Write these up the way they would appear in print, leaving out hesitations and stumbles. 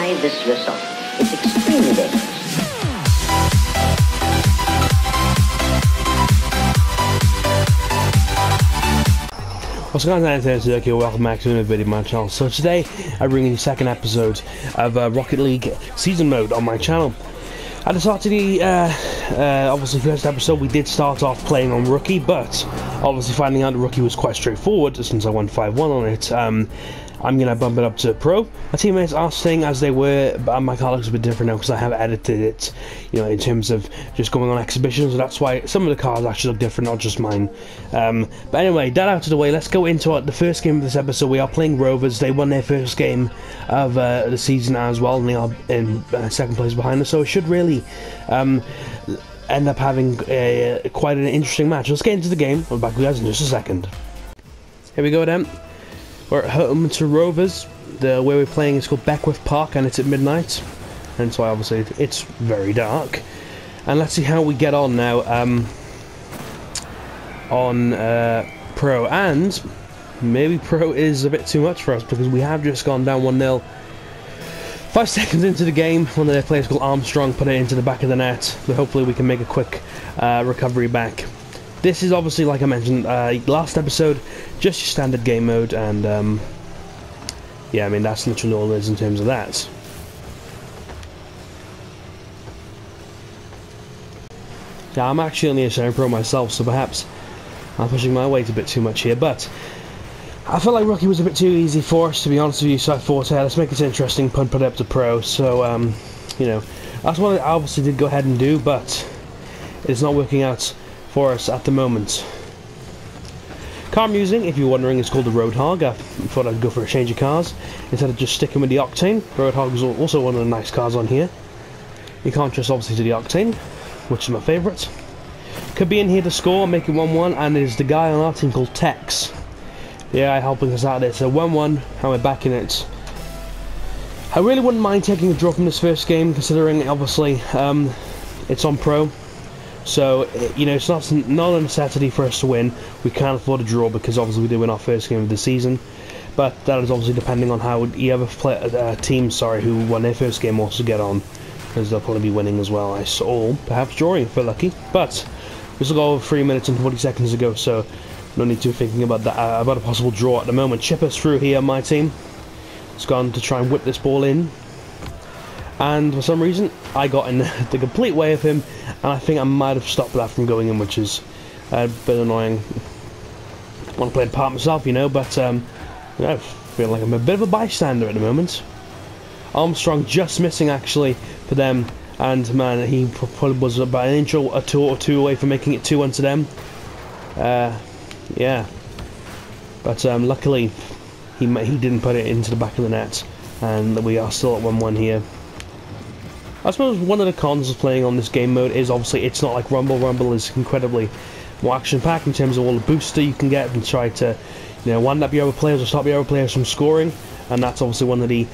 try this yourself. It's extremely dangerous. What's going on, guys? Okay, welcome back to another video on my channel. So today I bring you the second episode of Rocket League season mode on my channel. At the start of the obviously first episode, we did start off playing on Rookie, but obviously finding out the Rookie was quite straightforward since I won 5-1 on it. I'm going to bump it up to Pro. My teammates are staying as they were, but my car looks a bit different now because I have edited it, you know, in terms of just going on exhibitions, so that's why some of the cars actually look different, not just mine. But anyway, that out of the way, let's go into the first game of this episode. We are playing Rovers. They won their first game of the season as well, and they are in second place behind us, so it should really end up having quite an interesting match. Let's get into the game. I'll be back with you guys in just a second. Here we go then. We're at home to Rovers. Where we're playing is called Beckwith Park, and it's at midnight, and so obviously it's very dark. And let's see how we get on now on Pro. And maybe Pro is a bit too much for us because we have just gone down 1-0. 5 seconds into the game, one of their players called Armstrong put it into the back of the net, but hopefully we can make a quick recovery back. This is obviously, like I mentioned last episode, just your standard game mode, and yeah, I mean that's literally all it is in terms of that. Yeah, I'm actually only a semi-pro myself, so perhaps I'm pushing my weight a bit too much here, but I felt like Rookie was a bit too easy for us, to be honest with you, so I thought, let's make it interesting, put it up to Pro. So, you know, that's what I obviously did go ahead and do, but it's not working out for us at the moment. Car I'm using, if you're wondering, is called the Roadhog. I thought I'd go for a change of cars instead of just sticking with the Octane. Roadhog is also one of the nice cars on here. You can't just obviously do the Octane, which is my favourite. Could be in here to score, make it 1-1, and there's the guy on our team called Tex. Yeah, helping us out there. So 1-1, and we're back in it. I really wouldn't mind taking a draw from this first game, considering obviously it's on Pro. So, you know, it's not a necessity for us to win. We can't afford a draw because obviously we did win our first game of the season. But that is obviously depending on how the other teams, who won their first game also get on, because they'll probably be winning as well. Or perhaps drawing if we're lucky. But we still got over 3 minutes and 40 seconds to go, so no need to be thinking about that about a possible draw at the moment. Chipper's through here, my team. It's gone to try and whip this ball in. And for some reason, I got in the complete way of him, and I think I might have stopped that from going in, which is a bit annoying. I want to play the part myself, you know, but you know, I feel like I'm a bit of a bystander at the moment. Armstrong just missing actually for them, and man, he probably was about an inch or two away from making it 2-1 to them. Yeah, but luckily he didn't put it into the back of the net, and we are still at 1-1 here. I suppose one of the cons of playing on this game mode is obviously it's not like Rumble. Rumble is incredibly more action-packed in terms of all the booster you can get and try to, you know, wind up your other players or stop your other players from scoring, and that's obviously one of the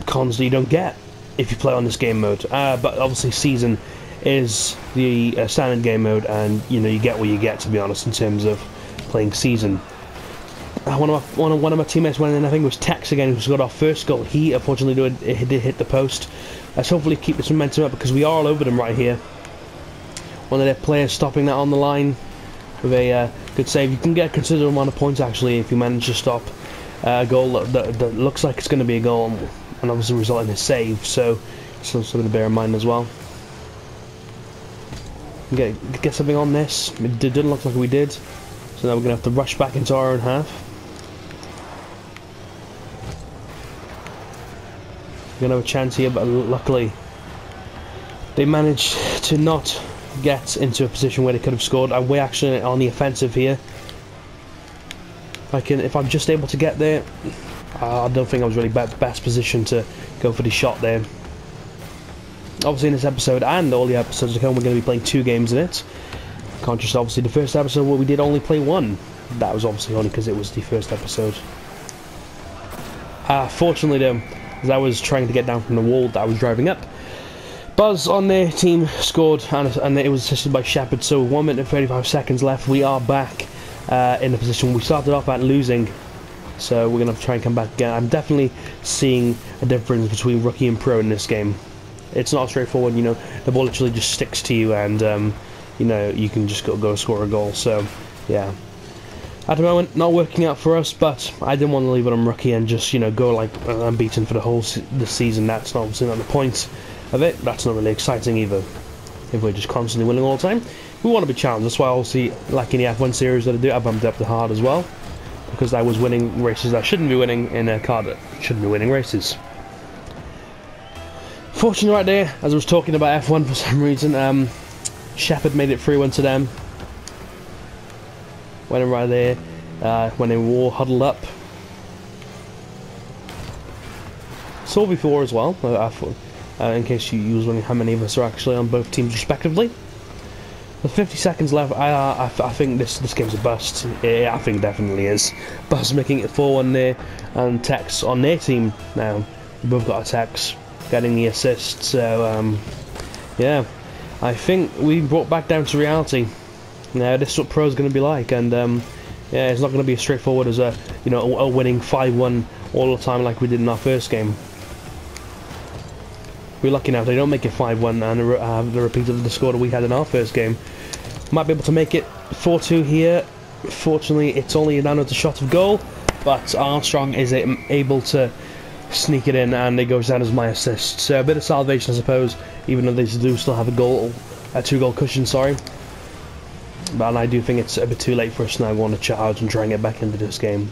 cons that you don't get if you play on this game mode. But obviously Season is the standard game mode, and you know you get what you get, to be honest, in terms of playing Season. One of my teammates went in, I think it was Tex again, who got our first goal. He unfortunately did hit the post. Let's hopefully keep this momentum up because we are all over them right here. One of their players stopping that on the line with a good save. You can get a considerable amount of points actually if you manage to stop a goal that looks like it's going to be a goal and obviously result in a save. So something to bear in mind as well. Get something on this. It didn't look like we did. So now we're going to have to rush back into our own half. We're going to have a chance here, but luckily they managed to not get into a position where they could have scored, and we're actually on the offensive here. If I'm just able to get there, I don't think I was really best positioned to go for the shot there. Obviously in this episode and all the episodes to come, we're going to be playing 2 games in it. Can't just obviously the first episode where we did only play 1. That was obviously only because it was the first episode. Fortunately though, as I was trying to get down from the wall that I was driving up, Buzz on their team scored, and it was assisted by Shepard. So 1 minute and 35 seconds left. We are back in the position we started off at losing So we're going to try and come back again. I'm definitely seeing a difference between rookie and pro in this game. It's not straightforward, you know, the ball literally just sticks to you and, you know, you can just go score a goal. So, yeah. At the moment, not working out for us, but I didn't want to leave it on rookie and just, you know, go like unbeaten for the whole the season. That's obviously not the point of it. That's not really exciting either. If we're just constantly winning all the time, we want to be challenged. That's why obviously, like in the F1 series that I do, I bumped up the hard as well, because I was winning races that I shouldn't be winning in a car that shouldn't be winning races. Fortunately, right there, as I was talking about F1 for some reason, Shepherd made it 3-1 to them. Went in right there, when they were all huddled up. Saw before as well, in case you was wondering how many of us are actually on both teams respectively. With 50 seconds left, I think this game's a bust. Yeah, I think it definitely is. Bust making it 4-1 there, and Tex on their team now. We both got attacks, getting the assist. So yeah, I think we brought back down to reality. Now this is what pro's going to be like, and yeah, it's not going to be as straightforward as a winning 5-1 all the time like we did in our first game. We're lucky now if they don't make it 5-1 and have the repeat of the score that we had in our first game. Might be able to make it 4-2 here. Fortunately, it's only another shot of goal, but Armstrong is able to sneak it in, and it goes down as my assist. So a bit of salvation, I suppose, even though they do still have a 2-goal cushion. Sorry. But I do think it's a bit too late for us now. I want to charge and try and get back into this game.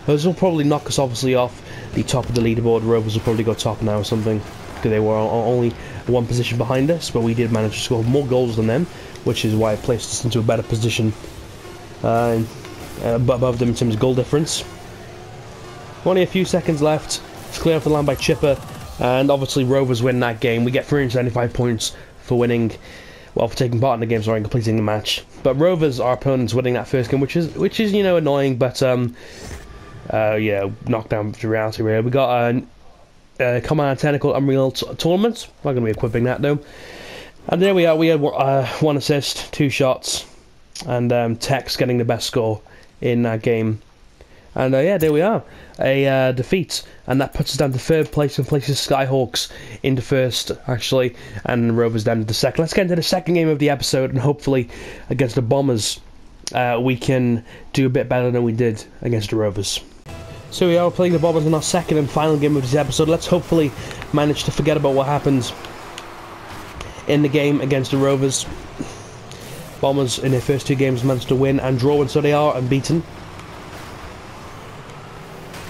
Those will probably knock us obviously off the top of the leaderboard. Rovers will probably go top now or something, because they were only one position behind us, but we did manage to score more goals than them, which is why it placed us into a better position above them in terms of goal difference. Only a few seconds left. It's clear off the line by Chipper, and obviously Rovers win that game. We get 375 points for winning. Well, for taking part in the game, sorry, and completing the match. But Rovers, our opponents, winning that first game, which is annoying, but knocked down to reality. Really, we got Command Tentacle Unreal Tournament. I'm not going to be equipping that though. And there we are. We had 1 assist, 2 shots, and Tex getting the best score in that game. And yeah, there we are, a defeat, and that puts us down to 3rd place and places Skyhawks into 1st, actually, and Rovers down to 2nd. Let's get into the second game of the episode, and hopefully against the Bombers we can do a bit better than we did against the Rovers. So we are playing the Bombers in our second and final game of this episode. Let's hopefully manage to forget about what happened in the game against the Rovers. Bombers in their first 2 games managed to win and draw, and so they are unbeaten.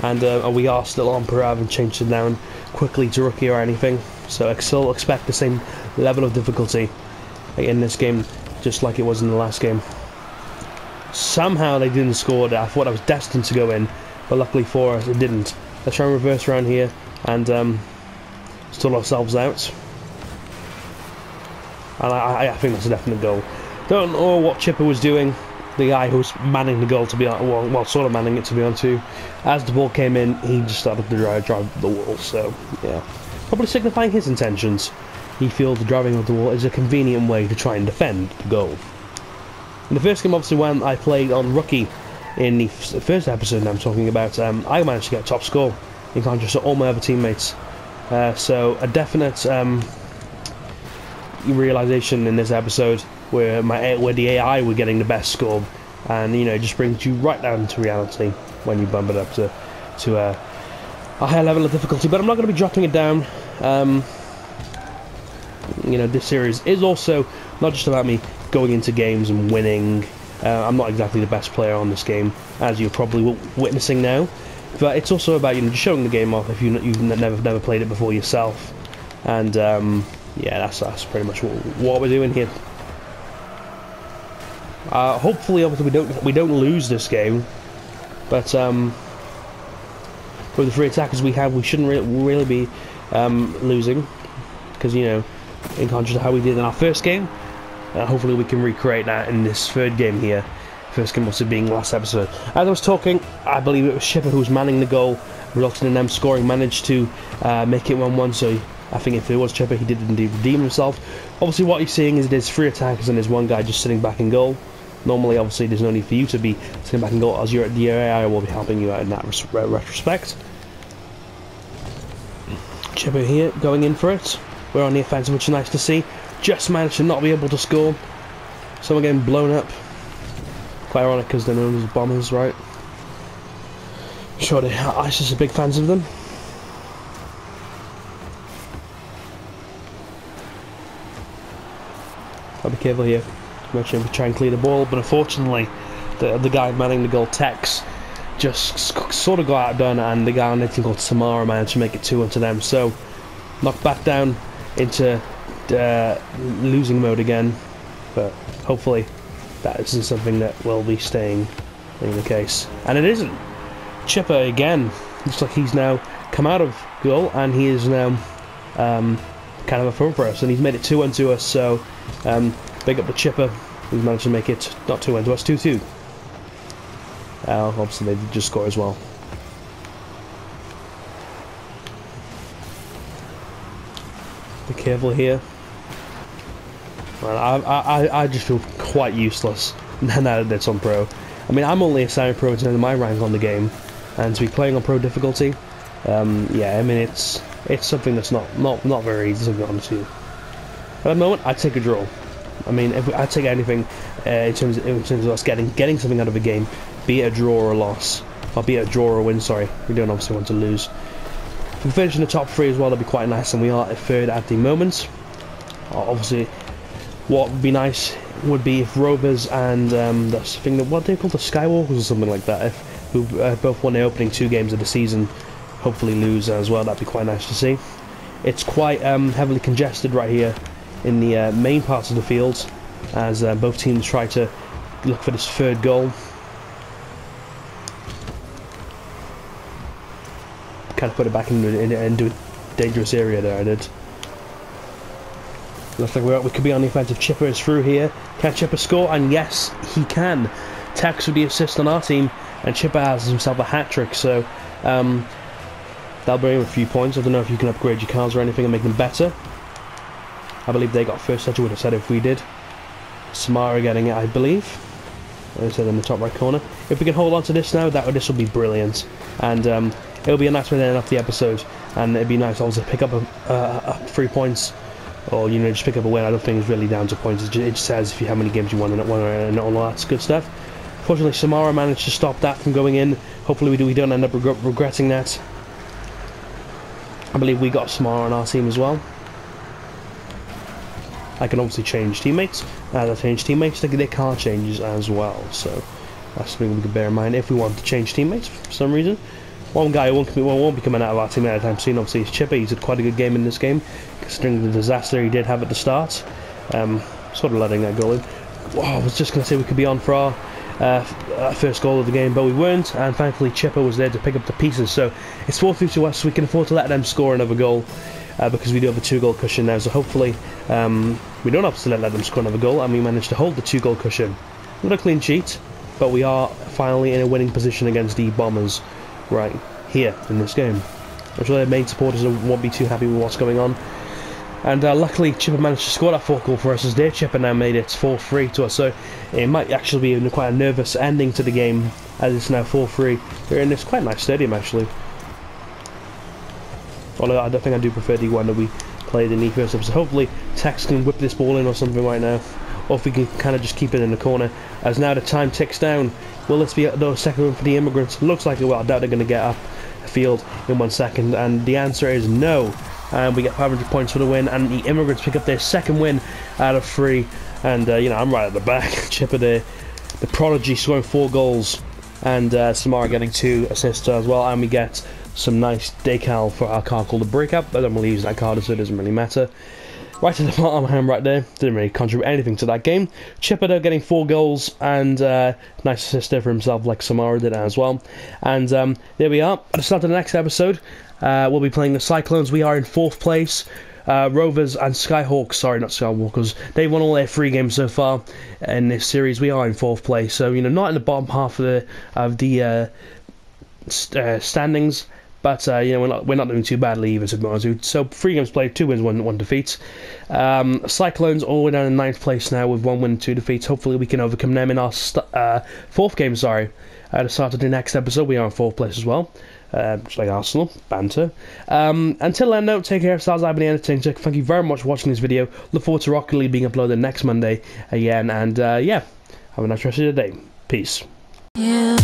And we are still on pro. I haven't changed it down quickly to rookie or anything, so I still expect the same level of difficulty in this game, just like it was in the last game. Somehow they didn't score. I thought I was destined to go in, but luckily for us it didn't. Let's try and reverse around here and stall ourselves out. And I think that's a definite goal. Don't know what Chipper was doing, the guy who was manning the goal, to be honest, well, sort of manning it, to be honest too. As the ball came in, he just started to drive the wall, so yeah. Probably signifying his intentions. He feels the driving of the wall is a convenient way to try and defend the goal. In the first game, obviously, when I played on rookie in the first episode I'm talking about, I managed to get top score in contrast to all my other teammates. So a definite realization in this episode where the AI were getting the best score, and it just brings you right down to reality when you bump it up to a higher level of difficulty. But I'm not going to be dropping it down. This series is also not just about me going into games and winning. I'm not exactly the best player on this game, as you're probably witnessing now, but it's also about just showing the game off if you've never played it before yourself. And yeah, that's pretty much what we're doing here. Hopefully, obviously, we don't lose this game, but with the 3 attackers we have, we shouldn't really be losing, because in contrast to how we did in our first game. Hopefully we can recreate that in this 3rd game here. First game also being last episode. As I was talking, I believe it was Shipper who was manning the goal, resulting in them scoring, managed to make it 1-1, so I think if it was Chipper, he did indeed redeem himself. Obviously what you're seeing is there's 3 attackers and there's 1 guy just sitting back in goal. Normally, obviously, there's no need for you to be sitting back and goal, as the AI will be helping you out in that retrospect. Chipper here, going in for it. We're on the offensive, which is nice to see. Just managed to not be able to score. Someone getting blown up. Quite ironic because they're known as Bombers, right? Sure, ISIS are big fans of them. I'll be careful here. I'm trying to try and clear the ball, but unfortunately, the guy manning the goal, Tex, just sort of got outdone, and the guy on the team called Samara managed to make it 2-1 to them. So, knocked back down into losing mode again, but hopefully that isn't something that will be staying in the case. And it isn't. Chipper again. Looks like he's now come out of goal, and he is now kind of a front for us, and he's made it 2-1 to us. So big up the Chipper. He's managed to make it not 2-1 to us, 2-2. Obviously they did just score as well. Be careful here. Well, I just feel quite useless now that it's on pro. I mean, I'm only a semi-pro in terms of my rank on the game, and to be playing on pro difficulty, yeah, I mean it's something that's not very easy, to be honest with you. At the moment, I'd take a draw. I mean, I'd take anything in terms of us getting something out of a game, be it a draw or a loss, or be it a draw or a win. Sorry, we don't obviously want to lose. If we finish in the top 3 as well, that'd be quite nice, and we are at 3rd at the moment. Obviously, what would be nice would be if Rovers and what they call the Skywalkers or something like that, who both won the opening 2 games of the season, hopefully lose as well. That'd be quite nice to see. It's quite heavily congested right here in the main parts of the field, as both teams try to look for this 3rd goal. Kind of put it back into a dangerous area there, I did. Looks like we could be on the offensive. Chipper is through here. Can Chipper score? And yes, he can. Tex with the assist on our team, and Chipper has himself a hat-trick, so that'll bring him a few points. I don't know if you can upgrade your cards or anything and make them better. I believe they got first, as you would have said if we did. Samara getting it, I believe. As I said in the top right corner. If we can hold on to this now, this will be brilliant. And it'll be a nice way to end off the episode. And it'd be nice also to pick up 3 points. Or, you know, just pick up a win. I don't think it's really down to points. It just says if you how many games you won and all that's good stuff. Fortunately, Samara managed to stop that from going in. Hopefully we don't end up regretting that. I believe we got Samara on our team as well. I can obviously change teammates. As I change teammates, they can't change as well. So that's something we can bear in mind if we want to change teammates for some reason. One guy won't be coming out of our team anytime soon. Obviously, is Chipper. He's had quite a good game in this game, considering the disaster he did have at the start. Sort of letting that go in. Whoa, I was just going to say we could be on for our first goal of the game, but we weren't. And thankfully, Chipper was there to pick up the pieces. So it's 4-3 to us. So we can afford to let them score another goal. Because we do have a 2-goal cushion now, so hopefully we don't have to let them score another goal, and we managed to hold the 2-goal cushion. Not a clean sheet, but we are finally in a winning position against the Bombers right here in this game. I'm sure their main supporters won't be too happy with what's going on. And luckily Chipper managed to score that 4th goal for us, as their Chipper now made it 4-3 to us, so it might actually be quite a nervous ending to the game, as it's now 4-3. We're in this quite nice stadium actually. Although I don't think I do prefer the one that we played in the first episode. Hopefully Tex can whip this ball in or something right now. Or if we can kind of just keep it in the corner. As now the time ticks down. Will this be the second one for the Immigrants? Looks like it will. I doubt they're going to get up the field in 1 second. And the answer is no. And we get 500 points for the win. And the Immigrants pick up their 2nd win out of 3. And, you know, I'm right at the back. Chipper there. The prodigy scoring 4 goals. And Samara getting 2 assists as well. And we get some nice decal for our card called the Breakup. I don't really use that card, so it doesn't really matter. Right at the bottom hand right there, didn't really contribute anything to that game. Chipper though getting 4 goals and nice assist there for himself, like Samara did as well. And there we are. At the start of the next episode, we'll be playing the Cyclones. We are in 4th place. Rovers and Skyhawks, sorry, not Skywalkers, they've won all their 3 games so far in this series. We are in 4th place, so you know, not in the bottom half of the standings, But you know, we're not doing too badly either, to be honest with you. So 3 games played, 2 wins, 1 defeat. Cyclones all the way down in 9th place now with 1 win, 2 defeats. Hopefully we can overcome them in our 4th game. Sorry, at the start of the next episode, we are in 4th place as well. Just like Arsenal, banter. Until then, though, take care of yourselves. I've been Entertained. Thank you very much for watching this video. Look forward to Rocket League being uploaded next Monday again. And yeah, have a nice rest of your day. Peace. Yeah.